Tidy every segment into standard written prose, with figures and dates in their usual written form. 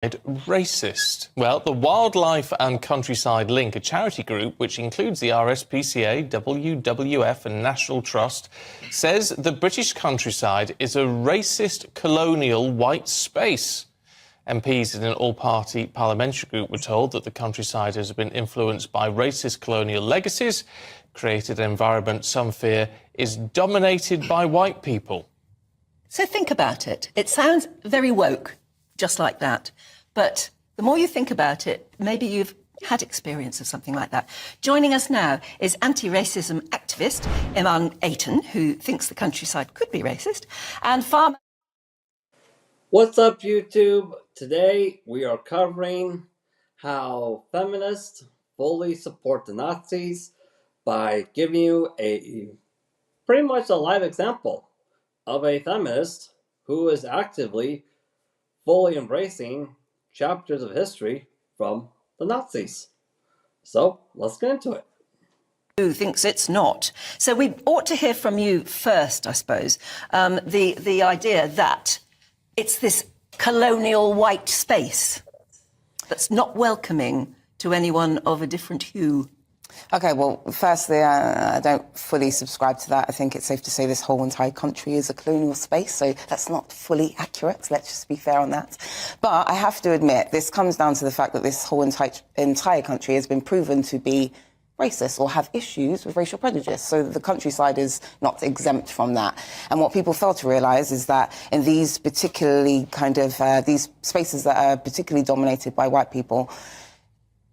Racist. Well, the Wildlife and Countryside Link, a charity group which includes the RSPCA, WWF and National Trust, says the British countryside is a racist colonial white space. MPs in an all-party parliamentary group were told that the countryside has been influenced by racist colonial legacies, created an environment some fear is dominated by white people. So think about it. It sounds very woke, just like that. But the more you think about it, maybe you've had experience of something like that. Joining us now is anti-racism activist Iman Aiton, who thinks the countryside could be racist, and farmer... What's up, YouTube? Today we are covering how feminists fully support the Nazis by giving you pretty much a live example of a feminist who is actively fully embracing chapters of history from the Nazis. So let's get into it. Who thinks it's not. So we ought to hear from you first, I suppose, the idea that it's this colonial white space that's not welcoming to anyone of a different hue. OK, well, firstly, I don't fully subscribe to that. I think it's safe to say this whole entire country is a colonial space, so that's not fully accurate. Let's just be fair on that. But I have to admit, this comes down to the fact that this whole entire country has been proven to be racist or have issues with racial prejudice. So the countryside is not exempt from that. And what people fail to realise is that in these particularly these spaces that are particularly dominated by white people,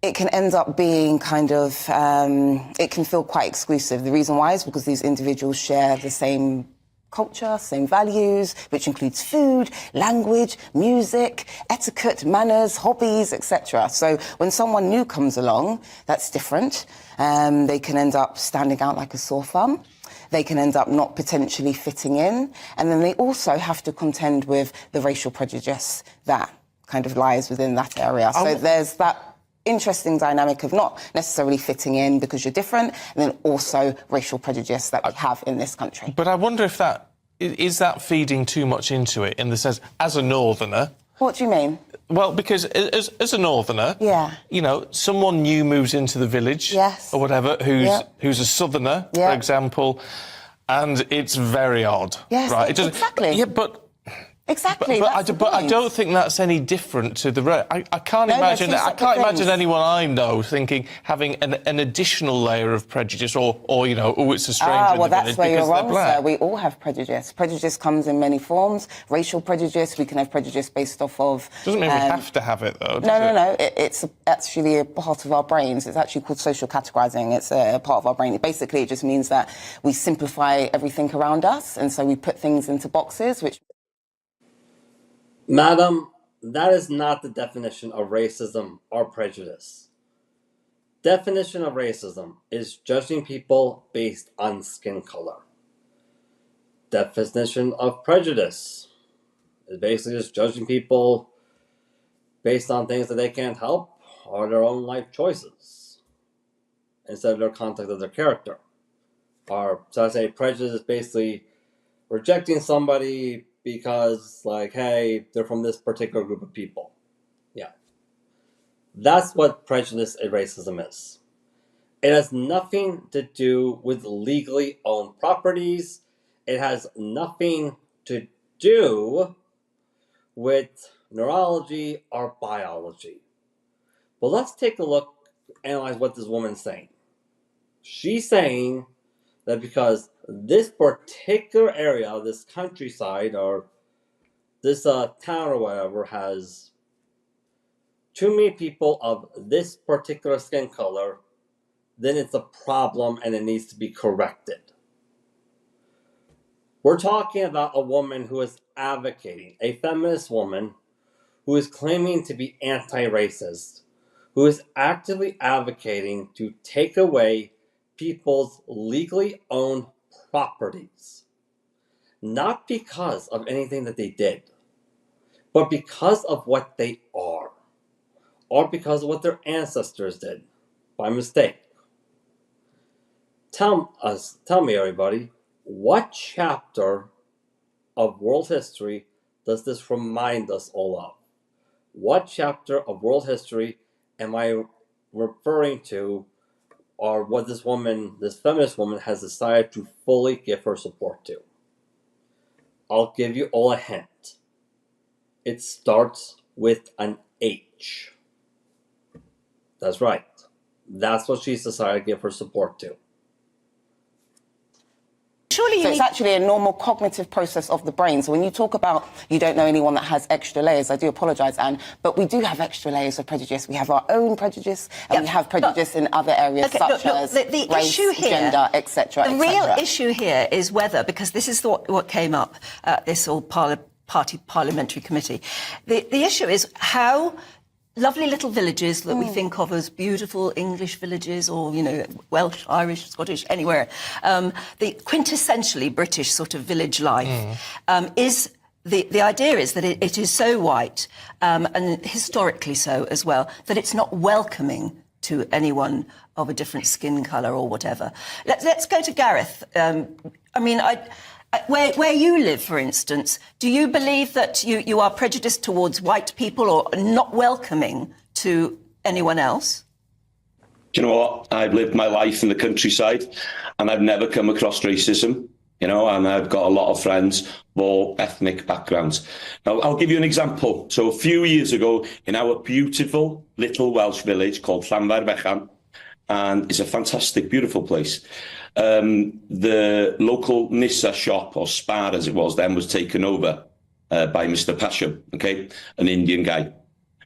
it can end up being it can feel quite exclusive. The reason why is because these individuals share the same culture, same values, which includes food, language, music, etiquette, manners, hobbies, etc. So when someone new comes along, that's different. They can end up standing out like a sore thumb. They can end up not potentially fitting in. And then they also have to contend with the racial prejudice that kind of lies within that area. So there's that interesting dynamic of not necessarily fitting in because you're different, and then also racial prejudice that we have in this country. But I wonder if that feeding too much into it, in the sense, as a northerner... What do you mean? Well, because as a northerner, yeah, you know, someone new moves into the village, yes, or whatever, who's a southerner, for example, and it's very odd, right? Exactly. Yeah, but... Exactly. But I don't think that's any different to the rest. I can't imagine that. I can't imagine anyone I know having an additional layer of prejudice, or you know, oh, it's a stranger in the village. That's where you're wrong, sir. We all have prejudice. Prejudice comes in many forms. Racial prejudice. We can have prejudice based off of. Doesn't mean we have to have it, though. No. It's actually a part of our brains. It's actually called social categorizing. It's a part of our brain. Basically, it just means that we simplify everything around us, and so we put things into boxes, which. Madam, that is not the definition of racism or prejudice. Definition of racism is judging people based on skin color. Definition of prejudice is basically just judging people based on things that they can't help or their own life choices instead of their context of their character. Or, so I say prejudice is basically rejecting somebody because, like, hey, they're from this particular group of people. Yeah. That's what prejudice and racism is. It has nothing to do with legally owned properties. It has nothing to do with neurology or biology. But let's take a look, analyze what this woman's saying. She's saying that because this particular area of this countryside or this town or whatever has too many people of this particular skin color, then it's a problem and it needs to be corrected. We're talking about a woman who is advocating, a feminist woman who is claiming to be anti-racist, who is actively advocating to take away people's legally owned properties, not because of anything that they did, but because of what they are, or because of what their ancestors did by mistake. Tell me, everybody, what chapter of world history does this remind us all of? what chapter of world history am I referring to, or what this woman, this feminist woman, has decided to fully give her support to? I'll give you all a hint. It starts with an H. That's right. That's what she's decided to give her support to. Surely So you it's need... actually a normal cognitive process of the brain. So when you talk about you don't know anyone that has extra layers, I do apologise, Anne, but we do have extra layers of prejudice. We have our own prejudice, and we have prejudice in other areas such as the race, issue here, gender, etc. The real issue here is whether, because this is what came up at this all-party parliamentary committee, the issue is how lovely little villages that we think of as beautiful English villages, or, you know, Welsh, Irish, Scottish, anywhere, the quintessentially British sort of village life is... The idea is that it is so white, and historically so as well, that it's not welcoming to anyone of a different skin colour or whatever. Let's go to Gareth. I mean, where you live, for instance, do you believe that you are prejudiced towards white people or not welcoming to anyone else? Do you know what? I've lived my life in the countryside and I've never come across racism, you know, and I've got a lot of friends of all ethnic backgrounds. Now, I'll give you an example. So a few years ago, in our beautiful little Welsh village called Llanfairfechan, and it's a fantastic, beautiful place, the local Nissa shop, or Spar as it was then, was taken over by Mr. Pasham, okay, an Indian guy.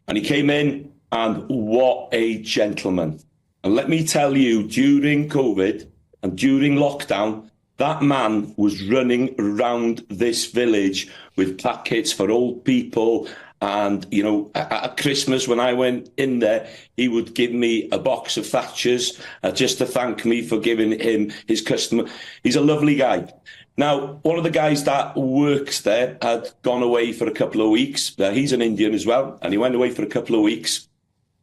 And he came in, and what a gentleman. And let me tell you, during COVID and during lockdown, that man was running around this village with packets for old people. And, you know, at Christmas, when I went in there, he would give me a box of Thatchers just to thank me for giving him his customer. He's a lovely guy. Now, one of the guys that works there had gone away for a couple of weeks. He's an Indian as well, and he went away for a couple of weeks,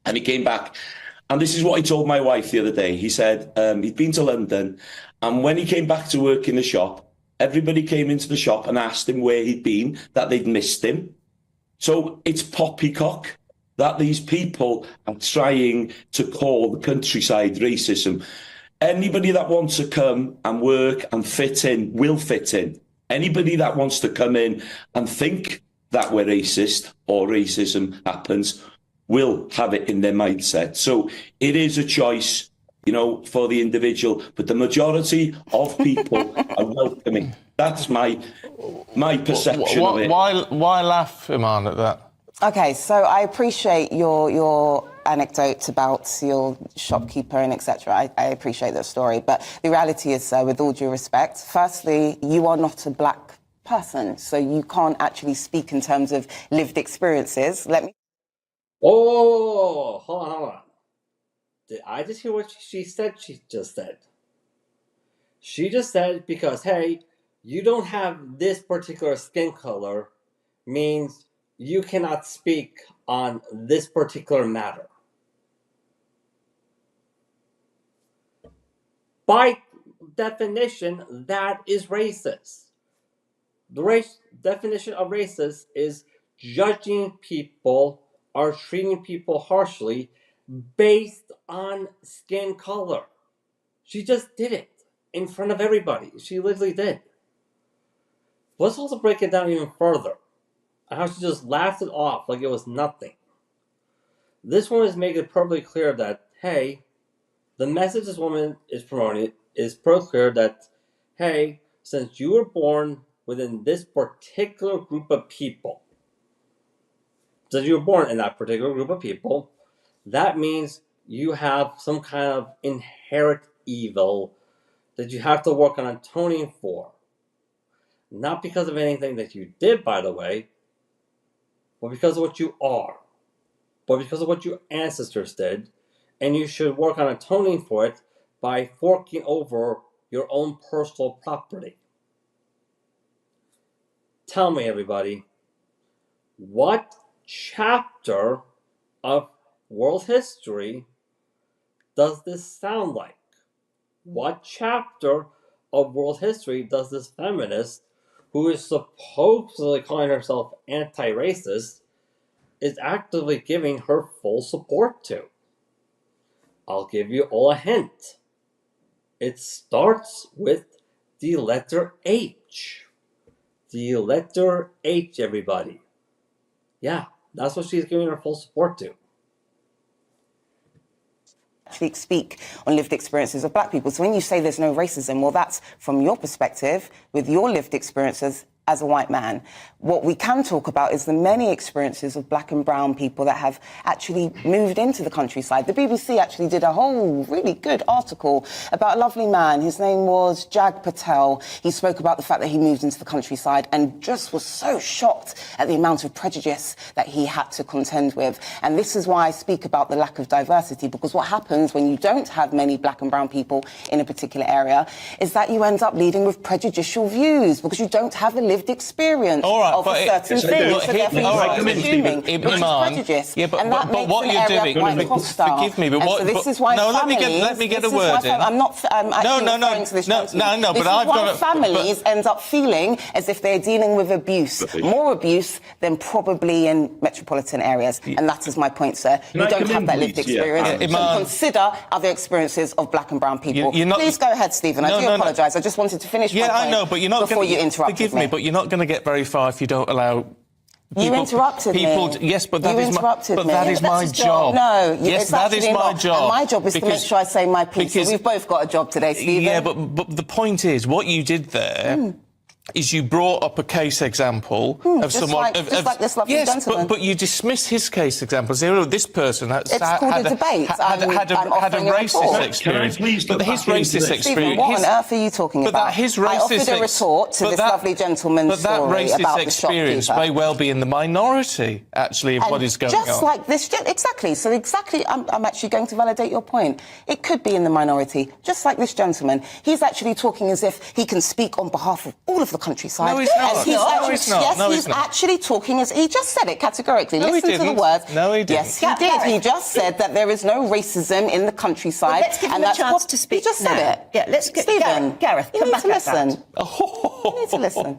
and he came back. And this is what he told my wife the other day. He said he'd been to London, and when he came back to work in the shop, everybody came into the shop and asked him where he'd been, that they'd missed him. So it's poppycock that these people are trying to call the countryside racism. Anybody that wants to come and work and fit in will fit in. Anybody that wants to come in and think that we're racist or racism happens will have it in their mindset. So it is a choice, you know, for the individual, but the majority of people are welcoming. That's my perception of it. Why laugh, Iman, at that? Okay, so I appreciate your anecdote about your shopkeeper and etc. I appreciate that story, but the reality is, with all due respect, firstly, you are not a black person, so you can't actually speak in terms of lived experiences. Let me... Oh, hold on. Did I just hear what she said? She just said. She just said because, hey, you don't have this particular skin color means you cannot speak on this particular matter. By definition, that is racist. The definition of racist is judging people or treating people harshly based on skin color. She just did it in front of everybody. She literally did. Let's also break it down even further. How she just laughed it off like it was nothing. This woman is making it perfectly clear that, hey, the message this woman is promoting is perfectly clear that, hey, since you were born within this particular group of people, since you were born in that particular group of people, that means you have some kind of inherent evil that you have to work on atoning for. Not because of anything that you did, by the way, but because of what you are, but because of what your ancestors did, and you should work on atoning for it by forking over your own personal property. Tell me, everybody, what chapter of world history does this sound like? What chapter of world history does this feminist, who is supposedly calling herself anti-racist, is actively giving her full support to. I'll give you all a hint. It starts with the letter H. The letter H, everybody. Yeah, that's what she's giving her full support to. Actually speak on lived experiences of black people. So when you say there's no racism, well, that's from your perspective, with your lived experiences as a white man. What we can talk about is the many experiences of black and brown people that have actually moved into the countryside. The BBC actually did a whole really good article about a lovely man. His name was Jag Patel. He spoke about the fact that he moved into the countryside and just was so shocked at the amount of prejudice that he had to contend with. And this is why I speak about the lack of diversity, because what happens when you don't have many black and brown people in a particular area is that you end up leading with prejudicial views because you don't have a lived experience of a certain thing. So therefore you're assuming which is prejudice. Yeah, but, and that but makes what an you're area doing, quite hostile. forgive me, but what? So this is why no, families, let me get a word in. I'm not actually referring to this gentleman. No, but this I've is why got families end up feeling as if they're dealing with abuse, more abuse than probably in metropolitan areas. And that is my point, sir. You don't have that lived experience. So consider other experiences of black and brown people. Please go ahead, Stephen. I do apologise. I just wanted to finish my point I know, but you're not before you interrupted forgive me, but you're not going to get very far if you don't allow. You interrupted me. Yes, but that is my job. No, yes, that is my job. And my job is to make sure I say my piece. So we've both got a job today, Stephen. Yeah, but the point is, what you did there is you brought up a case example of someone... Just like this lovely gentleman. But you dismiss his case example. Say, oh, this person had a racist experience. But his racist experience... Stephen, what on earth are you talking about? I offered a retort to this lovely gentleman's story about the shopkeeper. But that racist experience may well be in the minority, actually, of what is going on. Just like this... Exactly. So exactly, I'm actually going to validate your point. It could be in the minority, just like this gentleman. He's actually talking as if he can speak on behalf of all of the countryside. No, he's not. Yes, he's actually talking as... He just said it categorically. Listen to the words. No, he didn't. Yes, he did. He just said that there is no racism in the countryside. Well, let's give him a chance to speak. He just said it. Yeah, let's get Stephen, Gareth, you come need back to listen. You need to listen.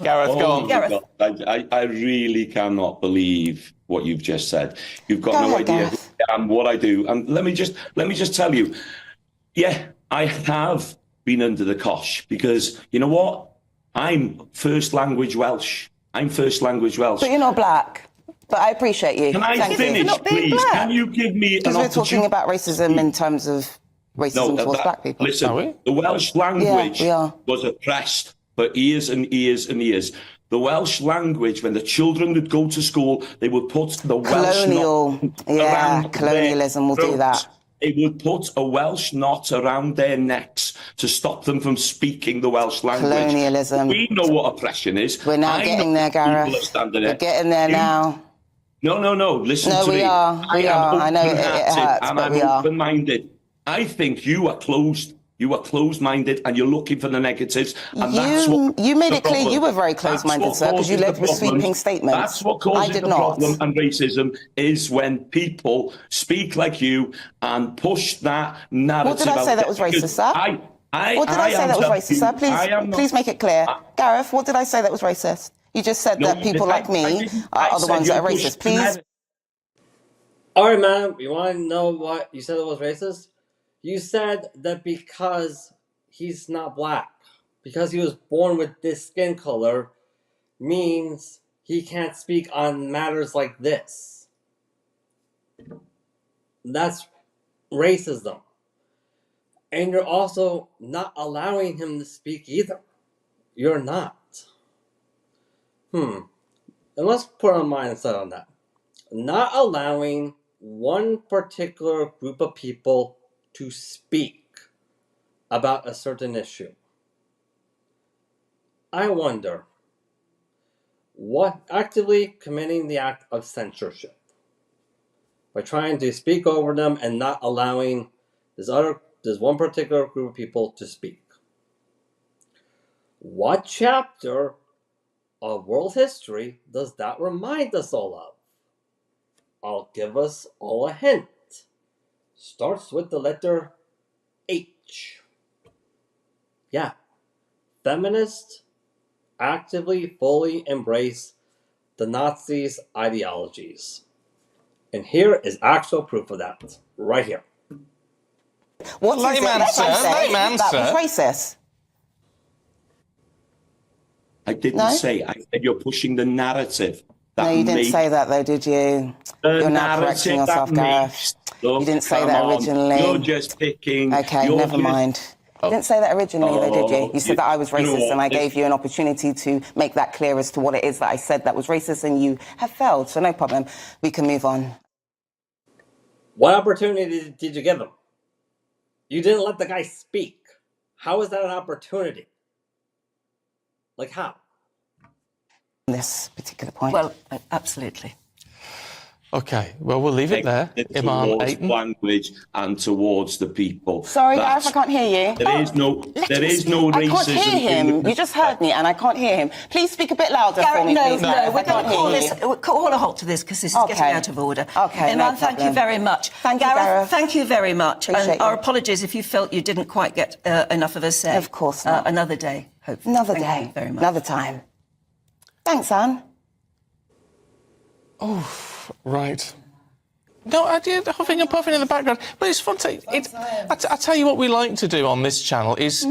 Gareth, go on. Gareth. I really cannot believe what you've just said. You've got no idea who I am, what I do. And let me just tell you, yeah, I have been under the cosh because, you know what? I'm first language Welsh. But you're not black. But I appreciate you. Can I finish, please? Can you give me an opportunity? Because we're talking about racism in terms of racism towards black people. Listen, the Welsh language was oppressed for years and years and years. The Welsh language, when the children would go to school, they would put the Welsh knot around colonialism will do that. They would put a Welsh knot around their necks to stop them from speaking the Welsh language. Colonialism. We know what oppression is. We're now getting there, Gareth. We're getting there now. No. Listen to me. We are. I know it hurts, but we are. Open-minded. I think you are closed. You are closed-minded, and you're looking for the negatives. And that's what you made it clear you were very closed-minded, sir, because you led with sweeping statements. That's what causes the problem and racism is when people speak like you and push that narrative. What did I say that was racist, sir? What did I say that was racist, sir? Please make it clear. Gareth, what did I say that was racist? You just said that people like me are the ones that are racist. Please. All right, man. You want to know what you said it was racist? You said that because he's not black, because he was born with this skin color, means he can't speak on matters like this. That's racism. And you're also not allowing him to speak either. You're not. And let's put our mindset on that. Not allowing one particular group of people to speak about a certain issue. I wonder, what actively committing the act of censorship by trying to speak over them and not allowing this one particular group of people to speak. What chapter of world history does that remind us all of? I'll give us all a hint. Starts with the letter H. Yeah. Feminists actively fully embrace the Nazis' ideologies. And here is actual proof of that, right here. What Let is him it that answer, you say let him that answer. was racist? I didn't No? say. I said you're pushing the narrative. No, you didn't say that though, did you? You're now correcting yourself, Gareth. You didn't say that originally. You're just picking. Okay, never mind. You didn't say that originally, though, did you? You said that I was racist, and I gave you an opportunity to make that clear as to what it is that I said that was racist, and you have failed. So no problem. We can move on. What opportunity did you give him? You didn't let the guy speak. How is that an opportunity? Like how? This particular point. Well, absolutely. Okay, well, we'll leave it there. Imam Towards Aiton. language and towards the people. Sorry, Gareth, I can't hear you. There is no racism. I can't hear him. You just heard me, and I can't hear him. Please speak a bit louder for me, please. No, we're going can't to hear you. call a halt to this because this is getting out of order. Okay, Imam, no thank you problem. very much. Thank you, Gareth. Thank you very much. Appreciate And our you. apologies if you felt you didn't quite get enough of a say. Of course not. Another day, hopefully. Another Thank day. you very much. Another time. Thanks, Anne. Right. No, I did huffing and puffing in the background, but it's fun to. I tell you what we like to do on this channel is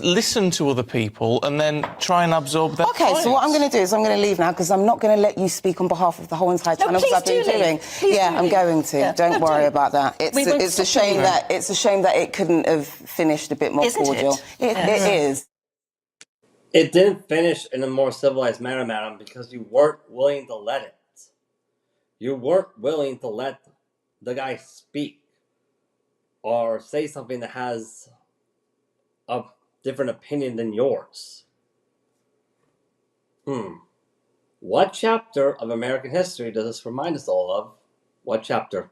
listen to other people and then try and absorb their Okay, so what I'm going to do is I'm going to leave now because I'm not going to let you speak on behalf of the whole entire channel please because I've been do leave. doing. Please Yeah, do I'm leave. going to. Yeah. Don't No, worry do. about that. We won't It's a stop shame you. that it's a shame that it couldn't have finished a bit more Isn't it? cordial. It is. It didn't finish in a more civilized manner, madam, because you weren't willing to let it. You weren't willing to let the guy speak or say something that has a different opinion than yours. What chapter of American history does this remind us all of? What chapter?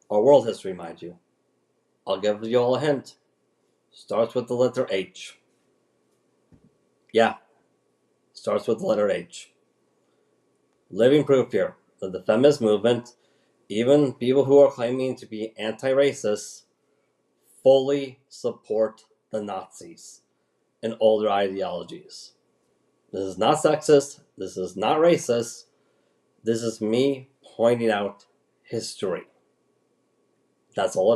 Or world history, mind you. I'll give you all a hint. Starts with the letter H. Yeah, starts with the letter H. Living proof here that the feminist movement, even people who are claiming to be anti-racist, fully support the Nazis and all their ideologies. This is not sexist. This is not racist. This is me pointing out history. That's all it is.